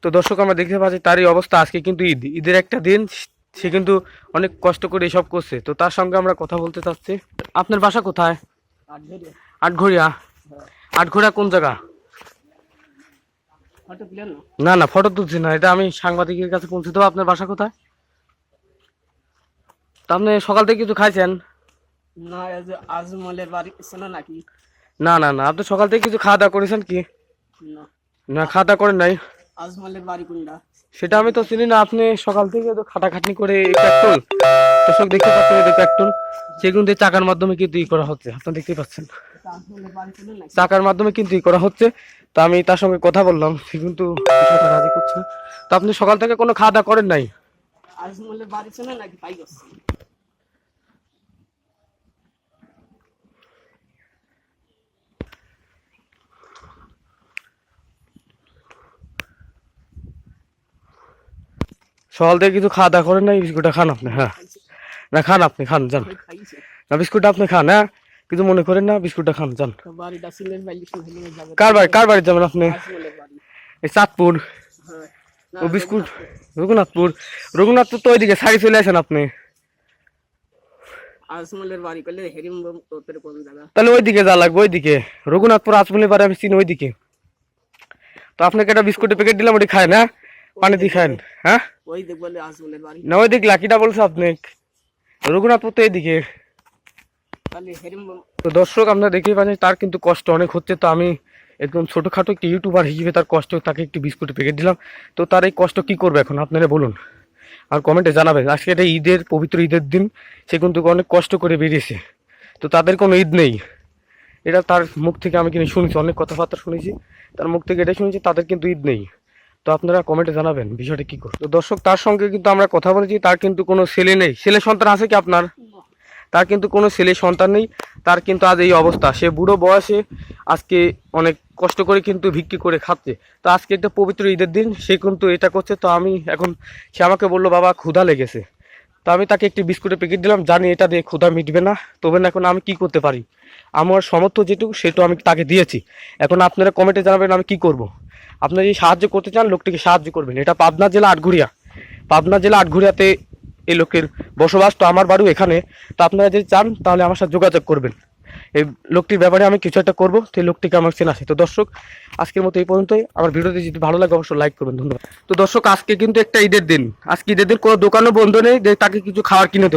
তো দর্শক আমরা দেখতে পাচ্ছি তারই অবস্থা। আজকে কিন্তু ঈদের একটা দিন, সে কিন্তু অনেক কষ্ট করে এসব করছে। তো তার সঙ্গে আমরা কথা বলতে চাচ্ছি। আপনার বাসা কোথায়? আটঘরিয়া। আটঘরিয়া কোন জায়গা? না না, ফটো তুলছি না, এটা আমি সাংবাদিকের কাছে পৌঁছে দেবো। আপনার বাসা কোথায়? তা আপনি সকাল থেকে কিছু খাইছেন? না, আজমলের বাড়ি শোনা নাকি? না না না, আপনি সকাল থেকে কিছু খাওয়া দাওয়া করেছেন কি? না, না, খাওয়া দাওয়া করেন নাই। আজমলের বাড়ি কোনটা? সেটা আমি তো চিনি না। আপনি সকাল থেকে তো খাটাখাটনি করে এই পেট্রোল, দর্শক দেখতে পাচ্ছেন এই পেট্রোল, সেগুলো দিয়ে চাকার মাধ্যমে কিন্তু ই করা হচ্ছে। আপনি দেখতে পাচ্ছেন আজমলের বাড়ি শোনা নাকি? চাকার মাধ্যমে কিন্তু ই করা হচ্ছে। তো আমি তার সঙ্গে কথা বললাম, সে কিন্তু বিষয়টা রাজি করছে না। তো আপনি সকাল থেকে কোনো খাওয়া দাওয়া করেন নাই? আজমলের বাড়ি শোনা নাকি? পাই গেছে। সকাল থেকে কিছু খাওয়া দাওয়া করেন নাই? বিস্কুটটা খান আপনি? হ্যাঁ, না খান, আপনি খান, যান। খাইছে না, বিস্কুটটা আপনি খান। হ্যাঁ, কিছু মনে করেন না, বিস্কুটটা খান, যান। বাড়িটা সিলেট বাইলি শুনে যাবে। কার বাড়ি যাবেন আপনি? আজমলের বাড়ি। এই চাঁদপুর? হ্যাঁ। না, ও বিস্কুট রঘুনাথপুর। রঘুনাথপুর তো ওইদিকে সারি চলে আসেন আপনি। আজমলের বাড়ি করলে হেরিম তোর কোন জায়গা? তাহলে ওইদিকে যা লাগবে, ওইদিকে রঘুনাথপুর আজমলের বাড়ি আমি চিনি, ওইদিকে। তো আপনাকে একটা বিস্কুটের প্যাকেট দিলাম, ওটি খায় না? পানি দিয়ে খান। হ্যাঁ, ওই দেখ বলে আজমলের বাড়ি। না ওই দিক লাকিটা বলছে আপনি। রঘুনাথপুর তো এইদিকে। তাহলে হেরিম তো দর্শক আপনারা দেখেই পাচ্ছেন তার কিন্তু কষ্ট অনেক হচ্ছে। তো আমি একদম ছোটখাটো একটি ইউটিউবার হিসেবে তার কষ্ট, তাকে একটি বিস্কুটের প্যাকেট দিলাম। তো তার এই কষ্ট কি করবে এখন আপনারা বলুন, আর কমেন্টে জানাবেন। আজকে এটা ঈদের, পবিত্র ঈদের দিন, সে কিন্তু অনেক কষ্ট করে বেরিয়েছে। তো তাদের কোনো ঈদ নেই, এটা তার মুখ থেকে আমি কিন্তু শুনেছি, অনেক কথাবার্তা শুনেছি তার মুখ থেকে, এটাই শুনেছি তাদের কিন্তু ঈদ নেই। তো আপনারা কমেন্টে জানাবেন বিষয়টা কি করে। তো দর্শক তার সঙ্গে কিন্তু আমরা কথা বলেছি, তার কিন্তু কোনো ছেলে নেই। ছেলে সন্তান আছে কি আপনার? তার কিন্তু কোনো ছেলে সন্তান নেই। তার কিন্তু আজ এই অবস্থা, সে বুড়ো বয়সে আজকে অনেক কষ্ট করে কিন্তু ভিক্ষি করে খাচ্ছে। তো আজকে একটা পবিত্র ঈদের দিন, সে কিন্তু এটা করছে। তো আমি এখন, সে আমাকে বললো বাবা ক্ষুধা লেগেছে। তো আমি তাকে একটি বিস্কুটের প্যাকেট দিলাম, জানি এটা দিয়ে ক্ষুধা মিটবে না। তবে না, এখন আমি কি করতে পারি, আমার সামর্থ্য যেটুকু সেটুকু আমি তাকে দিয়েছি। এখন আপনারা কমেন্টে জানাবেন আমি কি করব। আপনারা যদি সাহায্য করতে চান, লোকটিকে সাহায্য করবেন। এটা পাবনা জেলা আটঘরিয়া। পাবনা জেলা আটঘরিয়াতে এই লোকের বসবাস। তো আমার বাড়িও এখানে। তো আপনারা যদি চান তাহলে আমার সাথে যোগাযোগ করবেন। এই লোকটির ব্যাপারে আমি কিছু একটা করবো, সেই লোকটিকে আমার চেনা আছে। তো দর্শক আজকের মতো এই পর্যন্তই। আমার ভিডিওটি যদি ভালো লাগে অবশ্যই লাইক করবেন, ধন্যবাদ। তো দর্শক আজকে কিন্তু একটা ঈদের দিন, আজকে ঈদের দিন কোনো দোকানও বন্ধ নেই যে তাকে কিছু খাবার কিনে দেবো।